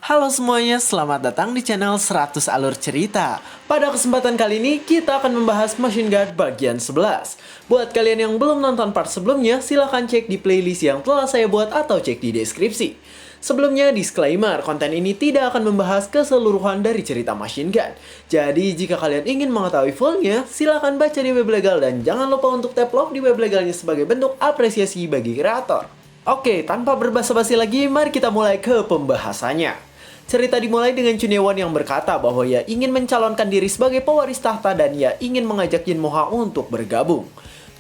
Halo semuanya, selamat datang di channel 100 Alur Cerita. Pada kesempatan kali ini, kita akan membahas Machine Guard bagian 11. Buat kalian yang belum nonton part sebelumnya, silahkan cek di playlist yang telah saya buat atau cek di deskripsi. Sebelumnya, disclaimer, konten ini tidak akan membahas keseluruhan dari cerita Machine Gun. Jadi, jika kalian ingin mengetahui fullnya, silahkan baca di web legal dan jangan lupa untuk tap love di web legalnya sebagai bentuk apresiasi bagi kreator. Oke, tanpa berbasa-basi lagi, mari kita mulai ke pembahasannya. Cerita dimulai dengan Chunhyewon yang berkata bahwa ia ingin mencalonkan diri sebagai pewaris tahta dan ia ingin mengajak Yin Moha untuk bergabung.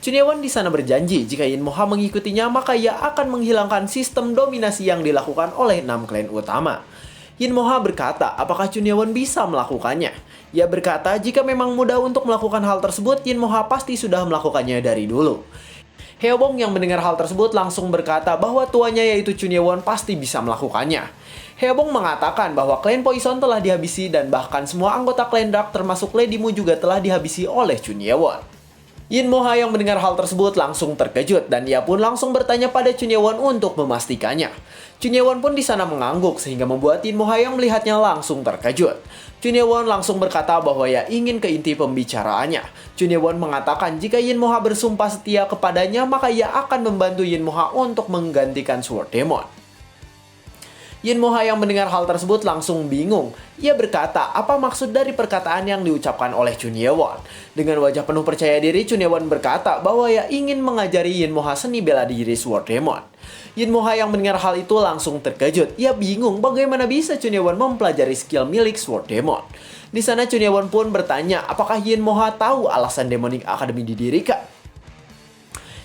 Chunhyewon di sana berjanji jika Yin Moha mengikutinya maka ia akan menghilangkan sistem dominasi yang dilakukan oleh 6 klan utama. Yin Moha berkata apakah Chunhyewon bisa melakukannya. Ia berkata jika memang mudah untuk melakukan hal tersebut, Yin Moha pasti sudah melakukannya dari dulu. Hyeobong yang mendengar hal tersebut langsung berkata bahwa tuannya yaitu Chunhyewon pasti bisa melakukannya. Hyeobong mengatakan bahwa klan Poison telah dihabisi dan bahkan semua anggota klan Dark termasuk Lady Mu juga telah dihabisi oleh Chunhyewon. Yin Moha yang mendengar hal tersebut langsung terkejut dan ia pun langsung bertanya pada Chunhyewon untuk memastikannya. Chunhyewon pun di sana mengangguk sehingga membuat Yin Moha yang melihatnya langsung terkejut. Chunhyewon langsung berkata bahwa ia ingin ke inti pembicaraannya. Chunhyewon mengatakan jika Yin Moha bersumpah setia kepadanya maka ia akan membantu Yin Moha untuk menggantikan Sword Demon. Yin Moha yang mendengar hal tersebut langsung bingung. Ia berkata, apa maksud dari perkataan yang diucapkan oleh Chunhyewon? Dengan wajah penuh percaya diri, Chunhyewon berkata bahwa ia ingin mengajari Yin Moha seni bela diri Sword Demon. Yin Moha yang mendengar hal itu langsung terkejut. Ia bingung bagaimana bisa Chunhyewon mempelajari skill milik Sword Demon. Di sana Chunhyewon pun bertanya, apakah Yin Moha tahu alasan Demonic Academy didirikan?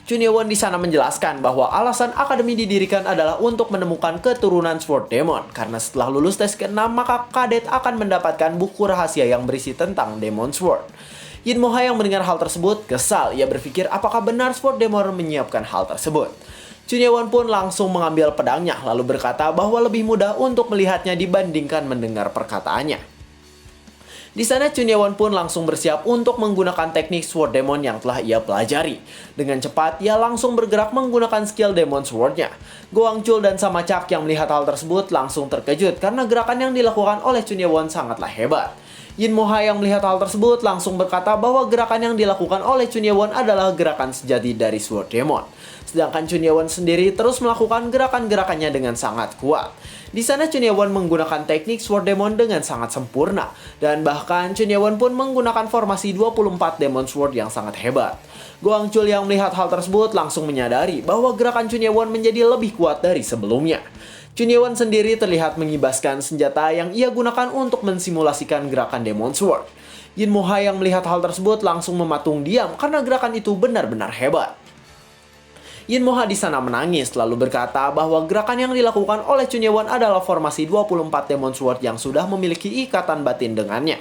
Chunhyewon di sana menjelaskan bahwa alasan akademi didirikan adalah untuk menemukan keturunan Sword Demon. Karena setelah lulus tes ke-6, maka kadet akan mendapatkan buku rahasia yang berisi tentang Demon Sword. Yin Moha yang mendengar hal tersebut kesal. Ia berpikir apakah benar Sword Demon menyiapkan hal tersebut. Chunhyewon pun langsung mengambil pedangnya lalu berkata bahwa lebih mudah untuk melihatnya dibandingkan mendengar perkataannya. Di sana Chunhyewon pun langsung bersiap untuk menggunakan teknik Sword Demon yang telah ia pelajari. Dengan cepat, ia langsung bergerak menggunakan skill Demon Sword-nya. Go Hwang-chul dan Sama-chak yang melihat hal tersebut langsung terkejut karena gerakan yang dilakukan oleh Chunhyewon sangatlah hebat. Yin Moha yang melihat hal tersebut langsung berkata bahwa gerakan yang dilakukan oleh Chunhyewon adalah gerakan sejati dari Sword Demon. Sedangkan Chunhyewon sendiri terus melakukan gerakan-gerakannya dengan sangat kuat. Di sana Chunhyewon menggunakan teknik Sword Demon dengan sangat sempurna. Dan bahkan Chunhyewon pun menggunakan formasi 24 Demon Sword yang sangat hebat. Go Hwang-chul yang melihat hal tersebut langsung menyadari bahwa gerakan Chunhyewon menjadi lebih kuat dari sebelumnya. Chunhyewon sendiri terlihat mengibaskan senjata yang ia gunakan untuk mensimulasikan gerakan Demon Sword. Yin Moha yang melihat hal tersebut langsung mematung diam karena gerakan itu benar-benar hebat. Yin Moha di sana menangis lalu berkata bahwa gerakan yang dilakukan oleh Chunhyewon adalah formasi 24 Demon Sword yang sudah memiliki ikatan batin dengannya.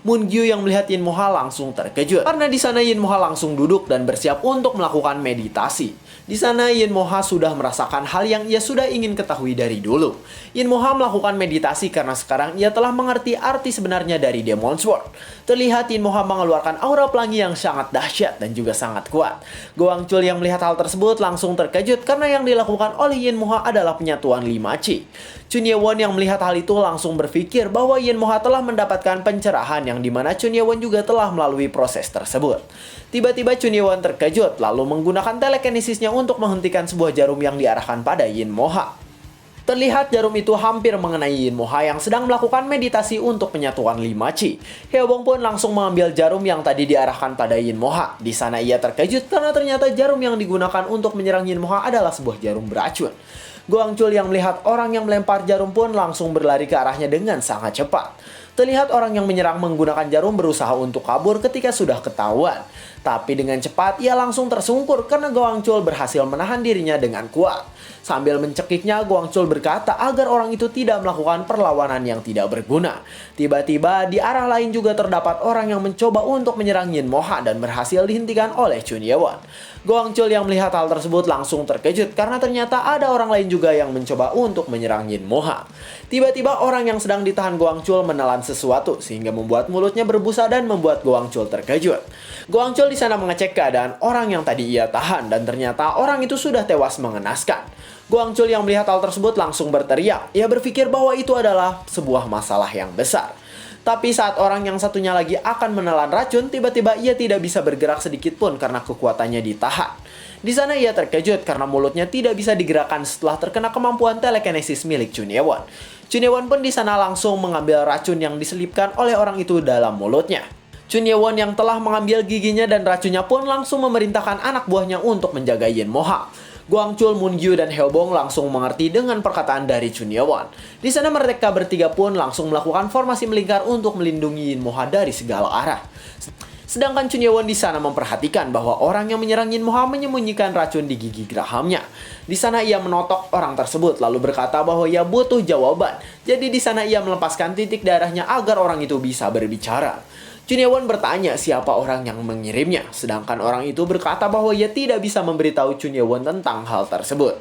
Moon Gyu yang melihat Yin Moha langsung terkejut karena di sana Yin Moha langsung duduk dan bersiap untuk melakukan meditasi. Di sana Yin Moha sudah merasakan hal yang ia sudah ingin ketahui dari dulu. Yin Moha melakukan meditasi karena sekarang ia telah mengerti arti sebenarnya dari Demon Sword. Terlihat Yin Moha mengeluarkan aura pelangi yang sangat dahsyat dan juga sangat kuat. Go Hwang-chul yang melihat hal tersebut langsung terkejut karena yang dilakukan oleh Yin Moha adalah penyatuan 5 Chi. Chunhyewon yang melihat hal itu langsung berpikir bahwa Yin Moha telah mendapatkan pencerahan yang dimana Chunhyewon juga telah melalui proses tersebut. Tiba-tiba Chunhyewon terkejut lalu menggunakan telekinesisnya untuk menghentikan sebuah jarum yang diarahkan pada Yin Moha. Terlihat jarum itu hampir mengenai Yin Moha yang sedang melakukan meditasi untuk penyatuan 5 Chi. Hyeobong pun langsung mengambil jarum yang tadi diarahkan pada Yin Moha. Di sana ia terkejut karena ternyata jarum yang digunakan untuk menyerang Yin Moha adalah sebuah jarum beracun. Go Hwang-chul yang melihat orang yang melempar jarum pun langsung berlari ke arahnya dengan sangat cepat. Terlihat orang yang menyerang menggunakan jarum berusaha untuk kabur ketika sudah ketahuan. Tapi dengan cepat ia langsung tersungkur karena Go Hwang-chul berhasil menahan dirinya dengan kuat. Sambil mencekiknya, Go Hwang-chul berkata agar orang itu tidak melakukan perlawanan yang tidak berguna. Tiba-tiba di arah lain juga terdapat orang yang mencoba untuk menyerang Yin Moha dan berhasil dihentikan oleh Chunhyewon. Go Hwang-chul yang melihat hal tersebut langsung terkejut karena ternyata ada orang lain juga yang mencoba untuk menyerang Yin Moha. Tiba-tiba orang yang sedang ditahan Go Hwang-chul menelan sesuatu sehingga membuat mulutnya berbusa dan membuat Go Hwang-chul terkejut. Go Hwang-chul di sana mengecek keadaan orang yang tadi ia tahan dan ternyata orang itu sudah tewas mengenaskan. Guangzhou yang melihat hal tersebut langsung berteriak. Ia berpikir bahwa itu adalah sebuah masalah yang besar. Tapi saat orang yang satunya lagi akan menelan racun, tiba-tiba ia tidak bisa bergerak sedikit pun karena kekuatannya ditahan. Di sana ia terkejut karena mulutnya tidak bisa digerakkan setelah terkena kemampuan telekinesis milik Chun Ye-won. Chun Ye-won pun di sana langsung mengambil racun yang diselipkan oleh orang itu dalam mulutnya. Chun Ye-won yang telah mengambil giginya dan racunnya pun langsung memerintahkan anak buahnya untuk menjaga Yin Moha. Guangzhou, Moon-gyu, dan Hyeobong langsung mengerti dengan perkataan dari Chun Ye-won. Di sana mereka bertiga pun langsung melakukan formasi melingkar untuk melindungi Yin Moha dari segala arah. Sedangkan Chun Ye-won di sana memperhatikan bahwa orang yang menyerang Yin Moha menyembunyikan racun di gigi gerahamnya. Di sana ia menotok orang tersebut lalu berkata bahwa ia butuh jawaban. Jadi di sana ia melepaskan titik darahnya agar orang itu bisa berbicara. Chun Ye-won bertanya siapa orang yang mengirimnya, sedangkan orang itu berkata bahwa ia tidak bisa memberitahu Chun Ye-won tentang hal tersebut.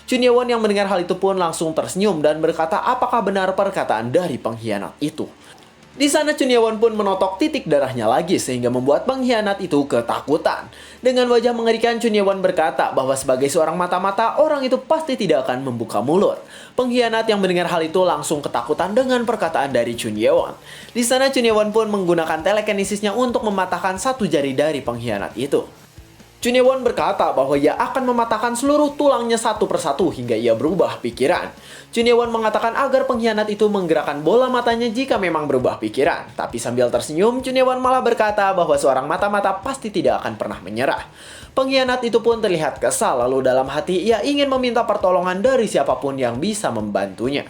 Chun Ye-won yang mendengar hal itu pun langsung tersenyum dan berkata apakah benar perkataan dari pengkhianat itu. Di sana Chun Ye-won pun menotok titik darahnya lagi sehingga membuat pengkhianat itu ketakutan. Dengan wajah mengerikan Chun Ye-won berkata bahwa sebagai seorang mata-mata orang itu pasti tidak akan membuka mulut. Pengkhianat yang mendengar hal itu langsung ketakutan dengan perkataan dari Chun Ye-won. Di sana Chun Ye-won pun menggunakan telekinesisnya untuk mematahkan satu jari dari pengkhianat itu. Chun Ye-won berkata bahwa ia akan mematahkan seluruh tulangnya satu persatu hingga ia berubah pikiran. Chun Ye-won mengatakan agar pengkhianat itu menggerakkan bola matanya jika memang berubah pikiran. Tapi sambil tersenyum, Chun Ye-won malah berkata bahwa seorang mata-mata pasti tidak akan pernah menyerah. Pengkhianat itu pun terlihat kesal, lalu dalam hati ia ingin meminta pertolongan dari siapapun yang bisa membantunya.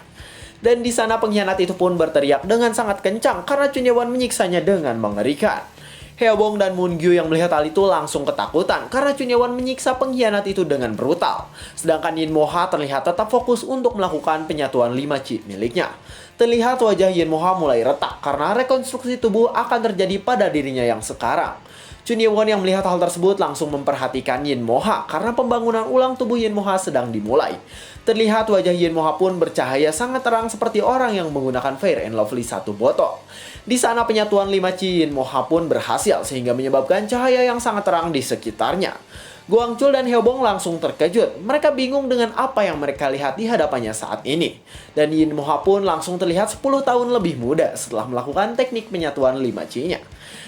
Dan di sana pengkhianat itu pun berteriak dengan sangat kencang karena Chun Ye-won menyiksanya dengan mengerikan. Hyeobong dan Moon-gyu yang melihat hal itu langsung ketakutan karena Chun Ye-won menyiksa pengkhianat itu dengan brutal. Sedangkan Yin Moha terlihat tetap fokus untuk melakukan penyatuan 5 chi miliknya. Terlihat wajah Yin Moha mulai retak karena rekonstruksi tubuh akan terjadi pada dirinya yang sekarang. Chun Ye-won yang melihat hal tersebut langsung memperhatikan Yin Moha karena pembangunan ulang tubuh Yin Moha sedang dimulai. Terlihat wajah Yin Moha pun bercahaya sangat terang seperti orang yang menggunakan Fair and Lovely 1 botol. Di sana penyatuan 5 chi Yin Moha pun berhasil sehingga menyebabkan cahaya yang sangat terang di sekitarnya. Guangzhou dan Hyeobong langsung terkejut. Mereka bingung dengan apa yang mereka lihat di hadapannya saat ini. Dan Yin Moha pun langsung terlihat 10 tahun lebih muda setelah melakukan teknik penyatuan 5 chi-nya.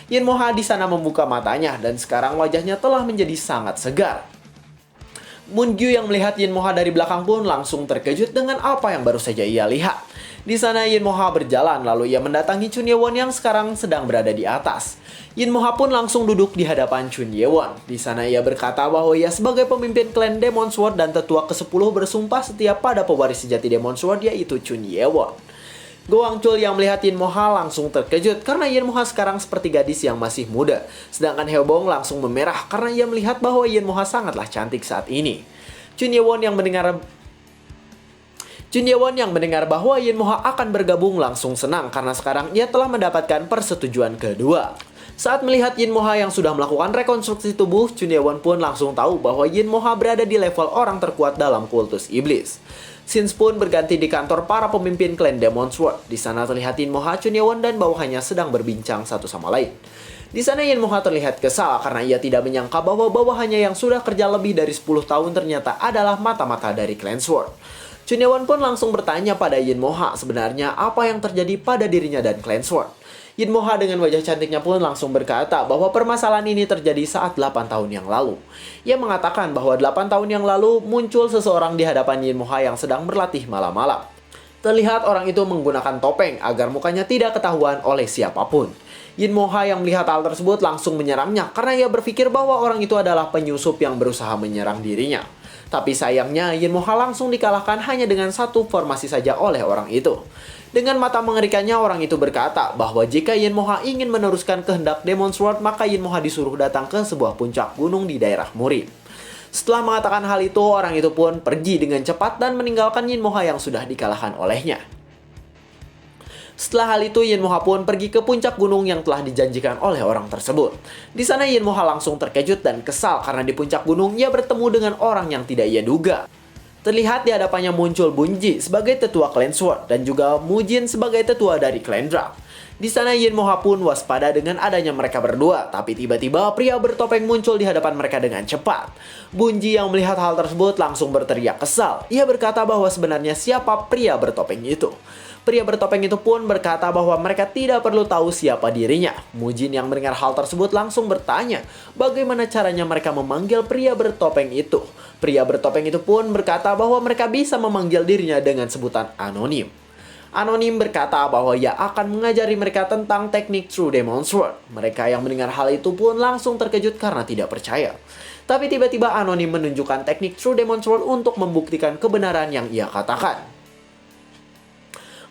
Yin Moha di sana membuka matanya dan sekarang wajahnya telah menjadi sangat segar. Moon-gyu yang melihat Yin Moha dari belakang pun langsung terkejut dengan apa yang baru saja ia lihat. Di sana Yin Moha berjalan lalu ia mendatangi Chun Ye-won yang sekarang sedang berada di atas. Yin Moha pun langsung duduk di hadapan Chun Ye-won. Di sana ia berkata bahwa ia sebagai pemimpin klan Demon Sword dan tetua ke-10 bersumpah setia pada pewaris sejati Demon Sword yaitu Chun Ye-won. Guangzhou yang melihat Yin Moha langsung terkejut karena Yin Moha sekarang seperti gadis yang masih muda. Sedangkan Hyeobong langsung memerah karena ia melihat bahwa Yin Moha sangatlah cantik saat ini. Chun Ye-won yang mendengar bahwa Yin Moha akan bergabung langsung senang karena sekarang ia telah mendapatkan persetujuan kedua. Saat melihat Yin Moha yang sudah melakukan rekonstruksi tubuh, Chun Ye-won pun langsung tahu bahwa Yin Moha berada di level orang terkuat dalam kultus iblis. Scenes pun berganti di kantor para pemimpin klan Demon Sword. Di sana terlihat Yin Moha, Chun Ye-won dan bawahannya sedang berbincang satu sama lain. Di sana Yin Moha terlihat kesal karena ia tidak menyangka bahwa bawahannya yang sudah kerja lebih dari 10 tahun ternyata adalah mata-mata dari klan Sword. Chun Ye-won pun langsung bertanya pada Yin Moha sebenarnya apa yang terjadi pada dirinya dan klan Sword. Yin Moha dengan wajah cantiknya pun langsung berkata bahwa permasalahan ini terjadi saat 8 tahun yang lalu. Ia mengatakan bahwa 8 tahun yang lalu muncul seseorang di hadapan Yin Moha yang sedang berlatih malam-malam. Terlihat orang itu menggunakan topeng agar mukanya tidak ketahuan oleh siapapun. Yin Moha yang melihat hal tersebut langsung menyerangnya karena ia berpikir bahwa orang itu adalah penyusup yang berusaha menyerang dirinya. Tapi sayangnya Yin Moha langsung dikalahkan hanya dengan satu formasi saja oleh orang itu. Dengan mata mengerikannya orang itu berkata bahwa jika Yin Moha ingin meneruskan kehendak Demon Sword maka Yin Moha disuruh datang ke sebuah puncak gunung di daerah Murim. Setelah mengatakan hal itu orang itu pun pergi dengan cepat dan meninggalkan Yin Moha yang sudah dikalahkan olehnya. Setelah hal itu, Yin Moha pun pergi ke puncak gunung yang telah dijanjikan oleh orang tersebut. Di sana Yin Moha langsung terkejut dan kesal karena di puncak gunung ia bertemu dengan orang yang tidak ia duga. Terlihat di hadapannya muncul Bunji sebagai tetua Clan Sword dan juga Mujin sebagai tetua dari Clan Drak. Di sana Yin Moha pun waspada dengan adanya mereka berdua, tapi tiba-tiba pria bertopeng muncul di hadapan mereka dengan cepat. Bunji yang melihat hal tersebut langsung berteriak kesal. Ia berkata bahwa sebenarnya siapa pria bertopeng itu. Pria bertopeng itu pun berkata bahwa mereka tidak perlu tahu siapa dirinya. Mujin yang mendengar hal tersebut langsung bertanya bagaimana caranya mereka memanggil pria bertopeng itu. Pria bertopeng itu pun berkata bahwa mereka bisa memanggil dirinya dengan sebutan anonim. Anonim berkata bahwa ia akan mengajari mereka tentang teknik True Demon Sword. Mereka yang mendengar hal itu pun langsung terkejut karena tidak percaya. Tapi tiba-tiba Anonim menunjukkan teknik True Demon Sword untuk membuktikan kebenaran yang ia katakan.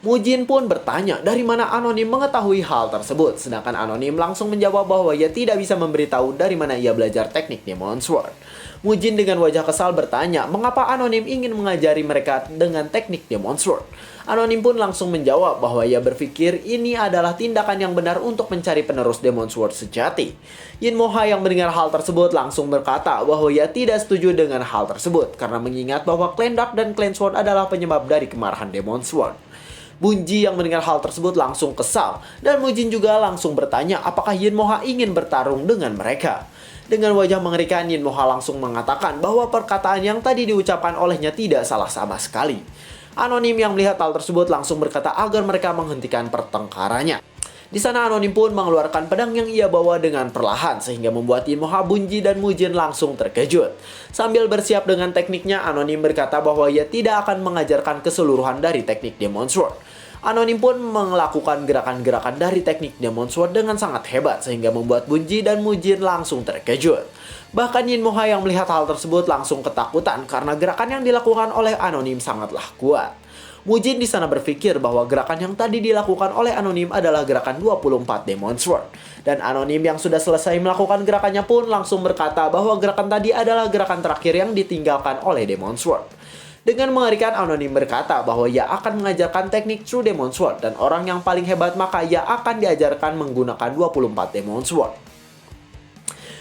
Mujin pun bertanya dari mana Anonim mengetahui hal tersebut, sedangkan Anonim langsung menjawab bahwa ia tidak bisa memberitahu dari mana ia belajar teknik Demon Sword. Mujin dengan wajah kesal bertanya mengapa Anonim ingin mengajari mereka dengan teknik Demon Sword. Anonim pun langsung menjawab bahwa ia berpikir ini adalah tindakan yang benar untuk mencari penerus Demon Sword sejati. Yin Moha yang mendengar hal tersebut langsung berkata bahwa ia tidak setuju dengan hal tersebut karena mengingat bahwa Clan Dark dan Clan Sword adalah penyebab dari kemarahan Demon Sword. Bunji yang mendengar hal tersebut langsung kesal, dan Mujin juga langsung bertanya apakah Yin Moha ingin bertarung dengan mereka. Dengan wajah mengerikan, Yin Moha langsung mengatakan bahwa perkataan yang tadi diucapkan olehnya tidak salah sama sekali. Anonim yang melihat hal tersebut langsung berkata agar mereka menghentikan pertengkarannya. Di sana Anonim pun mengeluarkan pedang yang ia bawa dengan perlahan sehingga membuat Yin Moha, Bunji, dan Mujin langsung terkejut. Sambil bersiap dengan tekniknya, Anonim berkata bahwa ia tidak akan mengajarkan keseluruhan dari teknik Demon Sword. Anonim pun melakukan gerakan-gerakan dari teknik Demon Sword dengan sangat hebat sehingga membuat Bunji dan Mujin langsung terkejut. Bahkan Yin Moha yang melihat hal tersebut langsung ketakutan karena gerakan yang dilakukan oleh Anonim sangatlah kuat. Mujin di sana berpikir bahwa gerakan yang tadi dilakukan oleh Anonim adalah gerakan 24 Demon Sword. Dan Anonim yang sudah selesai melakukan gerakannya pun langsung berkata bahwa gerakan tadi adalah gerakan terakhir yang ditinggalkan oleh Demon Sword. Dengan mengerikan, Anonim berkata bahwa ia akan mengajarkan teknik True Demon Sword dan orang yang paling hebat maka ia akan diajarkan menggunakan 24 Demon Sword.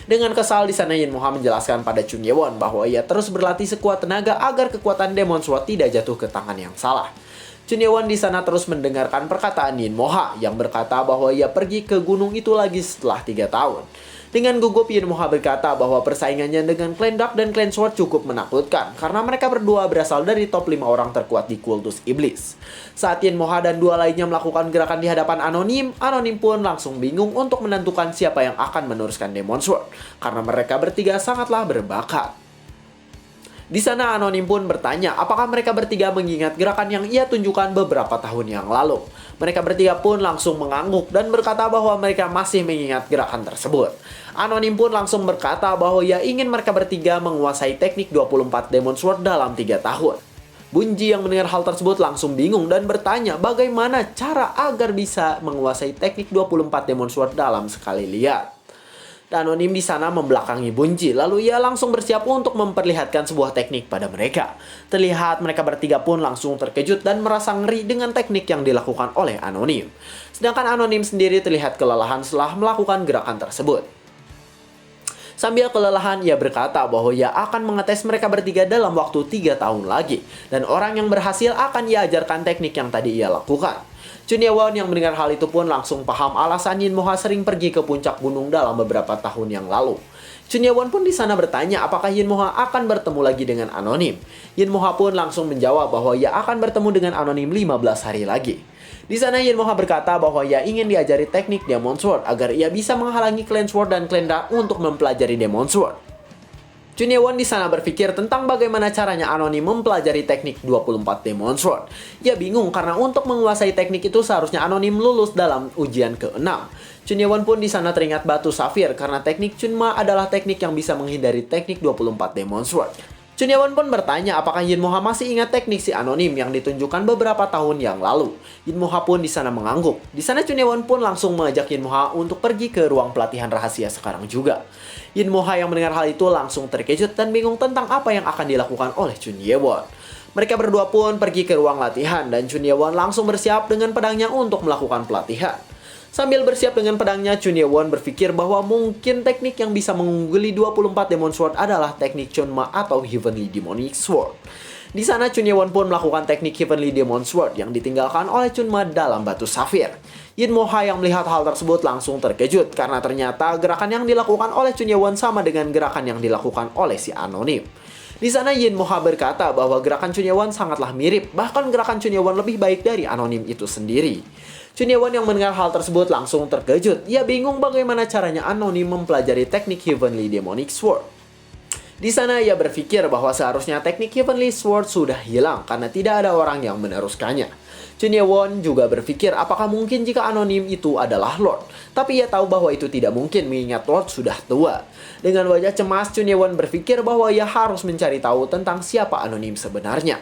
Dengan kesal di sana Yin Moha menjelaskan pada Chun Ye-won bahwa ia terus berlatih sekuat tenaga agar kekuatan Demon Sword tidak jatuh ke tangan yang salah. Chun Ye-won di sana terus mendengarkan perkataan Yin Moha yang berkata bahwa ia pergi ke gunung itu lagi setelah 3 tahun. Dengan gugup, Yin Moha berkata bahwa persaingannya dengan Clan Dark dan Clan Sword cukup menakutkan karena mereka berdua berasal dari top 5 orang terkuat di kultus iblis. Saat Yin Moha dan dua lainnya melakukan gerakan di hadapan Anonim, Anonim pun langsung bingung untuk menentukan siapa yang akan meneruskan Demon Sword karena mereka bertiga sangatlah berbakat. Di sana Anonim pun bertanya apakah mereka bertiga mengingat gerakan yang ia tunjukkan beberapa tahun yang lalu. Mereka bertiga pun langsung mengangguk dan berkata bahwa mereka masih mengingat gerakan tersebut. Anonim pun langsung berkata bahwa ia ingin mereka bertiga menguasai teknik 24 Demon Sword dalam 3 tahun. Bunji yang mendengar hal tersebut langsung bingung dan bertanya bagaimana cara agar bisa menguasai teknik 24 Demon Sword dalam sekali lihat. Anonim di sana membelakangi Bunji, lalu ia langsung bersiap untuk memperlihatkan sebuah teknik pada mereka. Terlihat mereka bertiga pun langsung terkejut dan merasa ngeri dengan teknik yang dilakukan oleh Anonim. Sedangkan Anonim sendiri terlihat kelelahan setelah melakukan gerakan tersebut. Sambil kelelahan, ia berkata bahwa ia akan mengetes mereka bertiga dalam waktu 3 tahun lagi. Dan orang yang berhasil akan ia ajarkan teknik yang tadi ia lakukan. Chun Ye-won yang mendengar hal itu pun langsung paham alasan Yin Moha sering pergi ke puncak gunung dalam beberapa tahun yang lalu. Chun Ye-won pun di sana bertanya apakah Yin Moha akan bertemu lagi dengan Anonim. Yin Moha pun langsung menjawab bahwa ia akan bertemu dengan Anonim 15 hari lagi. Di sana Yin Moha berkata bahwa ia ingin diajari teknik Demon Sword agar ia bisa menghalangi Clan Sword dan Clan Dark untuk mempelajari Demon Sword. Chun Ye-won di sana berpikir tentang bagaimana caranya Anonim mempelajari teknik 24 Demon Sword. Ia bingung karena untuk menguasai teknik itu seharusnya Anonim lulus dalam ujian ke-6. Chun Ye-won pun di sana teringat batu safir karena teknik Chunma adalah teknik yang bisa menghindari teknik 24 Demon Sword. Chun Ye-won pun bertanya apakah Yin Moha masih ingat teknik si Anonim yang ditunjukkan beberapa tahun yang lalu. Yin Moha pun di sana mengangguk. Di sana Chun Ye-won pun langsung mengajak Yin Moha untuk pergi ke ruang pelatihan rahasia sekarang juga. Yin Moha yang mendengar hal itu langsung terkejut dan bingung tentang apa yang akan dilakukan oleh Chun Ye-won. Mereka berdua pun pergi ke ruang latihan dan Chun Ye-won langsung bersiap dengan pedangnya untuk melakukan pelatihan. Sambil bersiap dengan pedangnya, Chun Ye-won berpikir bahwa mungkin teknik yang bisa mengungguli 24 Demon Sword adalah teknik Chunma atau Heavenly Demonic Sword. Di sana Chun Ye-won pun melakukan teknik Heavenly Demon Sword yang ditinggalkan oleh Chunma dalam batu safir. Yin Mo-ha yang melihat hal tersebut langsung terkejut karena ternyata gerakan yang dilakukan oleh Chun Ye-won sama dengan gerakan yang dilakukan oleh si anonim. Di sana Yin Mo-ha berkata bahwa gerakan Chun Ye-won sangatlah mirip, bahkan gerakan Chun Ye-won lebih baik dari anonim itu sendiri. Chun Ye-won yang mendengar hal tersebut langsung terkejut. Ia bingung bagaimana caranya anonim mempelajari teknik Heavenly Demonic Sword. Di sana ia berpikir bahwa seharusnya teknik Heavenly Sword sudah hilang karena tidak ada orang yang meneruskannya. Chun Ye-won juga berpikir apakah mungkin jika anonim itu adalah Lord. Tapi ia tahu bahwa itu tidak mungkin mengingat Lord sudah tua. Dengan wajah cemas, Chun Ye-won berpikir bahwa ia harus mencari tahu tentang siapa anonim sebenarnya.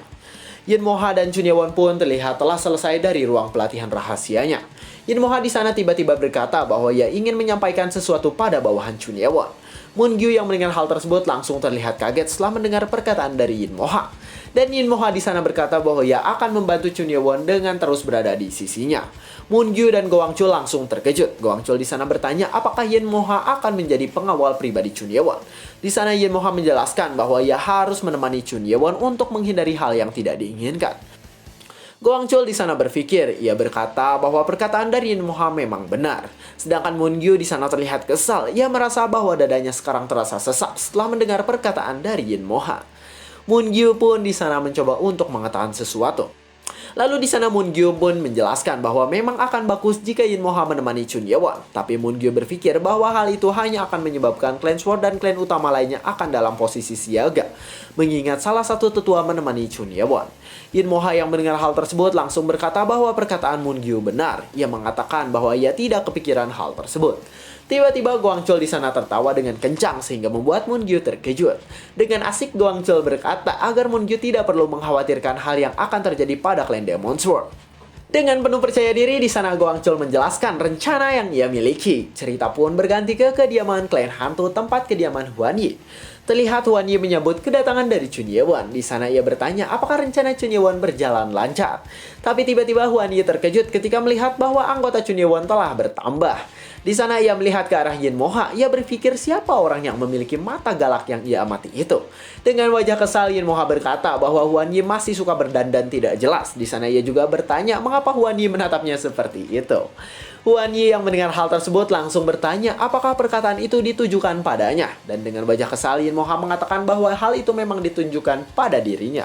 Yin Mo-ha dan Chun Ye-won pun terlihat telah selesai dari ruang pelatihan rahasianya. Yin Mo-ha di sana tiba-tiba berkata bahwa ia ingin menyampaikan sesuatu pada bawahan Chun Ye-won. Moon-gyu yang mendengar hal tersebut langsung terlihat kaget setelah mendengar perkataan dari Yin Mo-ha. Dan Yin Mo-ha di sana berkata bahwa ia akan membantu Chun Ye-won dengan terus berada di sisinya. Moon-gyu dan Go Wang-chul langsung terkejut. Go Wang-chul di sana bertanya apakah Yin Mo-ha akan menjadi pengawal pribadi Chun Ye-won. Di sana Yin Mo-ha menjelaskan bahwa ia harus menemani Chun Ye-won untuk menghindari hal yang tidak diinginkan. Go Wang-chul di sana berpikir, ia berkata bahwa perkataan dari Yin Mo-ha memang benar. Sedangkan Moon-gyu di sana terlihat kesal, ia merasa bahwa dadanya sekarang terasa sesak setelah mendengar perkataan dari Yin Mo-ha. Moon-gyu pun di sana mencoba untuk mengatakan sesuatu. Lalu di sana Moon-gyu pun menjelaskan bahwa memang akan bagus jika Yin Mo-ha menemani Chun Ye-won. Tapi Moon-gyu berpikir bahwa hal itu hanya akan menyebabkan klan Sword dan klan utama lainnya akan dalam posisi siaga, mengingat salah satu tetua menemani Chun Ye-won. Yin Mo-ha yang mendengar hal tersebut langsung berkata bahwa perkataan Moon-gyu benar. Ia mengatakan bahwa ia tidak kepikiran hal tersebut. Tiba-tiba Go Wang-chul di sana tertawa dengan kencang sehingga membuat Moon-gyu terkejut. Dengan asik Go Wang-chul berkata agar Moon-gyu tidak perlu mengkhawatirkan hal yang akan terjadi pada klan Demon Sword. Dengan penuh percaya diri di sana Go Wang-chul menjelaskan rencana yang ia miliki. Cerita pun berganti ke kediaman klan hantu tempat kediaman Hwan Yi. Terlihat Hwan Yi menyambut kedatangan dari Chun Ye-won. Di sana ia bertanya apakah rencana Chun Ye-won berjalan lancar. Tapi tiba-tiba Hwan Yi terkejut ketika melihat bahwa anggota Chun Ye-won telah bertambah. Di sana ia melihat ke arah Yin Mo-ha. Ia berpikir siapa orang yang memiliki mata galak yang ia amati itu. Dengan wajah kesal Yin Mo-ha berkata bahwa Hwan Yi masih suka berdandan tidak jelas. Di sana ia juga bertanya mengapa Hwan Yi menatapnya seperti itu. Hwan Yi yang mendengar hal tersebut langsung bertanya apakah perkataan itu ditujukan padanya. Dan dengan wajah kesal Yin Mo-ha mengatakan bahwa hal itu memang ditunjukkan pada dirinya.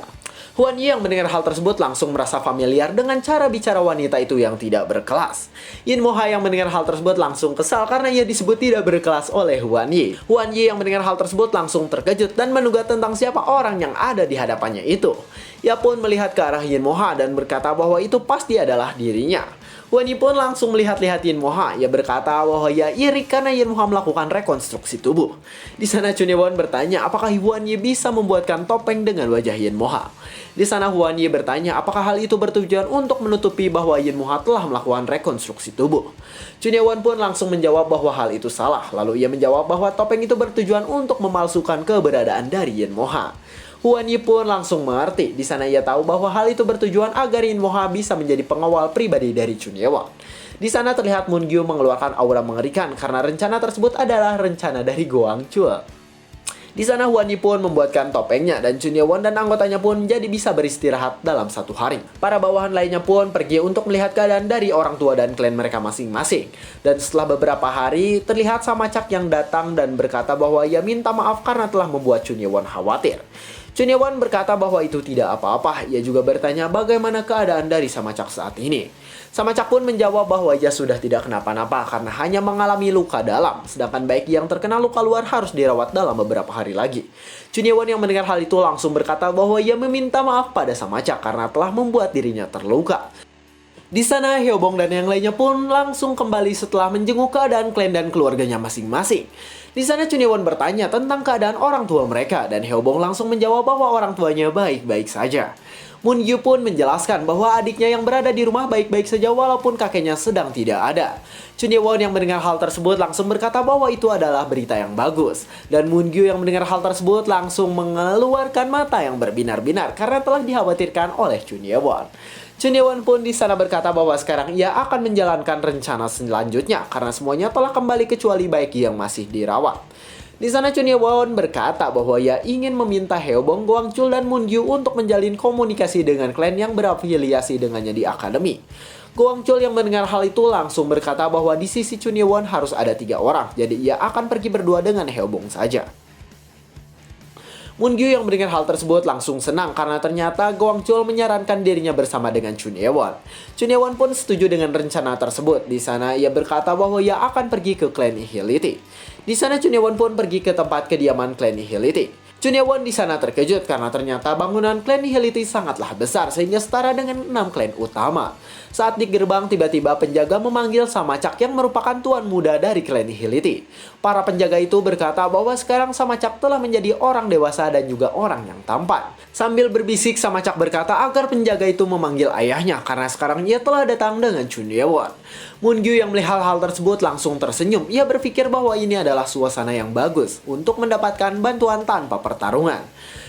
Hwan Yi yang mendengar hal tersebut langsung merasa familiar dengan cara bicara wanita itu yang tidak berkelas. Yin Mo-ha yang mendengar hal tersebut langsung kesal karena ia disebut tidak berkelas oleh Hwan Yi. Hwan Yi yang mendengar hal tersebut langsung terkejut dan menduga tentang siapa orang yang ada di hadapannya itu. Ia pun melihat ke arah Yin Mo-ha dan berkata bahwa itu pasti adalah dirinya. Hwan Yi pun langsung melihat-lihat Yin Mo-ha. Ia berkata bahwa ia iri karena Yin Mo-ha melakukan rekonstruksi tubuh. Di sana Chun Ye-won bertanya apakah Hwan Yi bisa membuatkan topeng dengan wajah Yin Mo-ha. Di sana Hwan Yi bertanya apakah hal itu bertujuan untuk menutupi bahwa Yin Mo-ha telah melakukan rekonstruksi tubuh. Chun Ye-won pun langsung menjawab bahwa hal itu salah. Lalu ia menjawab bahwa topeng itu bertujuan untuk memalsukan keberadaan dari Yin Mo-ha. Hwan Yi pun langsung mengerti. Di sana ia tahu bahwa hal itu bertujuan agar Yin Mo-ha bisa menjadi pengawal pribadi dari Chun Ye-won. Di sana terlihat Moon-gyu mengeluarkan aura mengerikan karena rencana tersebut adalah rencana dari Go Wang-chul. Di sana Hwan Yi pun membuatkan topengnya dan Chun Ye-won dan anggotanya pun jadi bisa beristirahat dalam satu hari. Para bawahan lainnya pun pergi untuk melihat keadaan dari orang tua dan klan mereka masing-masing. Dan setelah beberapa hari terlihat Samacak yang datang dan berkata bahwa ia minta maaf karena telah membuat Chun Ye-won khawatir. Chun Ye-won berkata bahwa itu tidak apa-apa. Ia juga bertanya bagaimana keadaan dari Samacak saat ini. Samacak pun menjawab bahwa ia sudah tidak kenapa-napa karena hanya mengalami luka dalam. Sedangkan baik yang terkena luka luar harus dirawat dalam beberapa hari lagi. Chun Ye-won yang mendengar hal itu langsung berkata bahwa ia meminta maaf pada Samacak karena telah membuat dirinya terluka. Di sana Hyeobong dan yang lainnya pun langsung kembali setelah menjenguk keadaan klan dan keluarganya masing-masing. Di sana Chun Ye-won bertanya tentang keadaan orang tua mereka dan Hyeobong langsung menjawab bahwa orang tuanya baik-baik saja. Moon-gyu pun menjelaskan bahwa adiknya yang berada di rumah baik-baik saja walaupun kakeknya sedang tidak ada. Chun Ye-won yang mendengar hal tersebut langsung berkata bahwa itu adalah berita yang bagus. Dan Moon-gyu yang mendengar hal tersebut langsung mengeluarkan mata yang berbinar-binar karena telah dikhawatirkan oleh Chun Ye-won. Chun Ye-won pun di sana berkata bahwa sekarang ia akan menjalankan rencana selanjutnya karena semuanya telah kembali kecuali Baeki yang masih dirawat. Di sana Chun Ye-won berkata bahwa ia ingin meminta Haebong, Gwangchul, dan Moon-gyu untuk menjalin komunikasi dengan klan yang berafiliasi dengannya di akademi. Gwangchul yang mendengar hal itu langsung berkata bahwa di sisi Chun Ye-won harus ada 3 orang, jadi ia akan pergi berdua dengan Haebong saja. Moon-gyu yang mendengar hal tersebut langsung senang karena ternyata Gwangchul menyarankan dirinya bersama dengan Chun Ye-won. Chun Ye-won pun setuju dengan rencana tersebut. Di sana ia berkata bahwa ia akan pergi ke klan Nihility. Di sana Chun Ye-won pun pergi ke tempat kediaman klan Nihility. Chun Ye-won di sana terkejut karena ternyata bangunan klan Nihility sangatlah besar sehingga setara dengan 6 klan utama. Saat di gerbang, tiba-tiba penjaga memanggil Samachak yang merupakan tuan muda dari klan Nihility. Para penjaga itu berkata bahwa sekarang Samachak telah menjadi orang dewasa dan juga orang yang tampan. Sambil berbisik, Samachak berkata agar penjaga itu memanggil ayahnya karena sekarang ia telah datang dengan Chun Ye-won. Moon-gyu yang melihat hal tersebut langsung tersenyum. Ia berpikir bahwa ini adalah suasana yang bagus untuk mendapatkan bantuan tanpa pertarungan.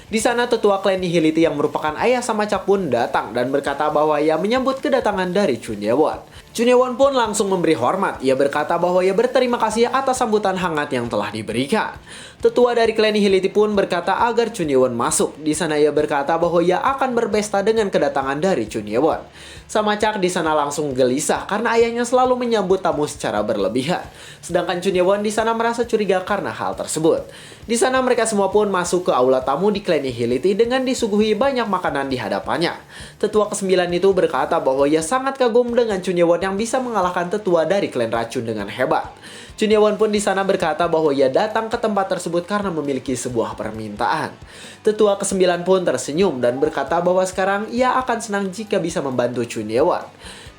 Di sana tetua klan Nihility yang merupakan ayah Samachak pun datang dan berkata bahwa ia menyambut kedatangan dari Chun Ye-won. Chun Ye-won pun langsung memberi hormat. Ia berkata bahwa ia berterima kasih atas sambutan hangat yang telah diberikan. Tetua dari klan Nihility pun berkata agar Chun Ye-won masuk. Di sana ia berkata bahwa ia akan berpesta dengan kedatangan dari Chun Ye-won. Samachak di sana langsung gelisah karena ayahnya selalu menyambut tamu secara berlebihan. Sedangkan Chun Ye-won di sana merasa curiga karena hal tersebut. Di sana mereka semua pun masuk ke aula tamu di klan Nihility dengan disuguhi banyak makanan di hadapannya. Tetua ke-9 itu berkata bahwa ia sangat kagum dengan Chun Ye-won yang bisa mengalahkan tetua dari klan racun dengan hebat. Chun Ye-won pun di sana berkata bahwa ia datang ke tempat tersebut karena memiliki sebuah permintaan. Tetua ke-9 pun tersenyum dan berkata bahwa sekarang ia akan senang jika bisa membantu Chun Ye-won.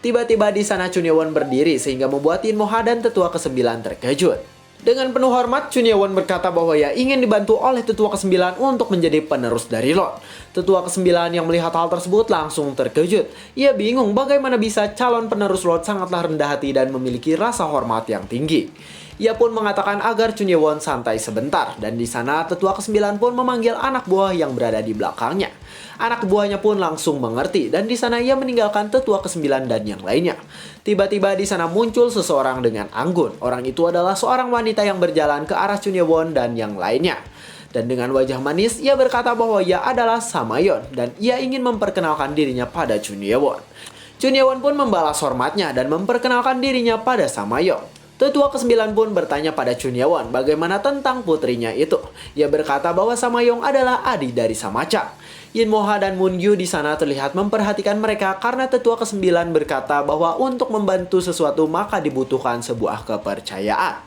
Tiba-tiba di sana Chun Ye-won berdiri sehingga membuat In Moha dan tetua ke-9 terkejut. Dengan penuh hormat, Chun Ye-won berkata bahwa ia ingin dibantu oleh tetua ke-9 untuk menjadi penerus dari Lord. Tetua ke-9 yang melihat hal tersebut langsung terkejut. Ia bingung bagaimana bisa calon penerus Lord sangatlah rendah hati dan memiliki rasa hormat yang tinggi. Ia pun mengatakan agar Chun Ye-won santai sebentar, dan di sana tetua ke-9 pun memanggil anak buah yang berada di belakangnya. Anak buahnya pun langsung mengerti, dan di sana ia meninggalkan tetua ke-9 dan yang lainnya. Tiba-tiba di sana muncul seseorang dengan anggun. Orang itu adalah seorang wanita yang berjalan ke arah Chun Ye-won dan yang lainnya. Dan dengan wajah manis, ia berkata bahwa ia adalah Samayon, dan ia ingin memperkenalkan dirinya pada Chun Ye-won. Chun Ye-won pun membalas hormatnya dan memperkenalkan dirinya pada Samayon. Tetua ke-9 pun bertanya pada Chun Ye-won bagaimana tentang putrinya itu. Ia berkata bahwa Samayong adalah adik dari Samachak. In Moha dan Moon-gyu di sana terlihat memperhatikan mereka karena tetua ke-9 berkata bahwa untuk membantu sesuatu maka dibutuhkan sebuah kepercayaan.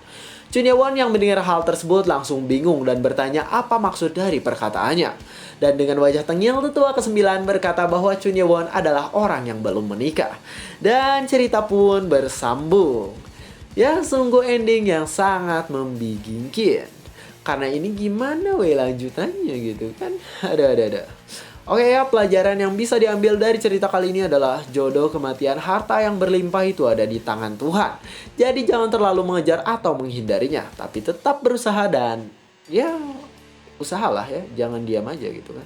Chun Ye-won yang mendengar hal tersebut langsung bingung dan bertanya apa maksud dari perkataannya. Dan dengan wajah tengil, tetua ke-9 berkata bahwa Chun Ye-won adalah orang yang belum menikah. Dan cerita pun bersambung. Ya, sungguh ending yang sangat membingungkan. Karena ini gimana lanjutannya gitu kan? Ada. Oke ya, pelajaran yang bisa diambil dari cerita kali ini adalah jodoh, kematian, harta yang berlimpah itu ada di tangan Tuhan. Jadi jangan terlalu mengejar atau menghindarinya, tapi tetap berusaha dan ya usahalah ya, jangan diam aja gitu kan.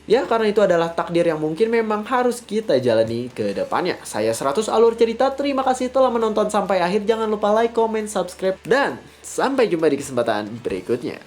Ya, karena itu adalah takdir yang mungkin memang harus kita jalani ke depannya. Saya 100 Alur Cerita, terima kasih telah menonton sampai akhir. Jangan lupa like, comment, subscribe, dan sampai jumpa di kesempatan berikutnya.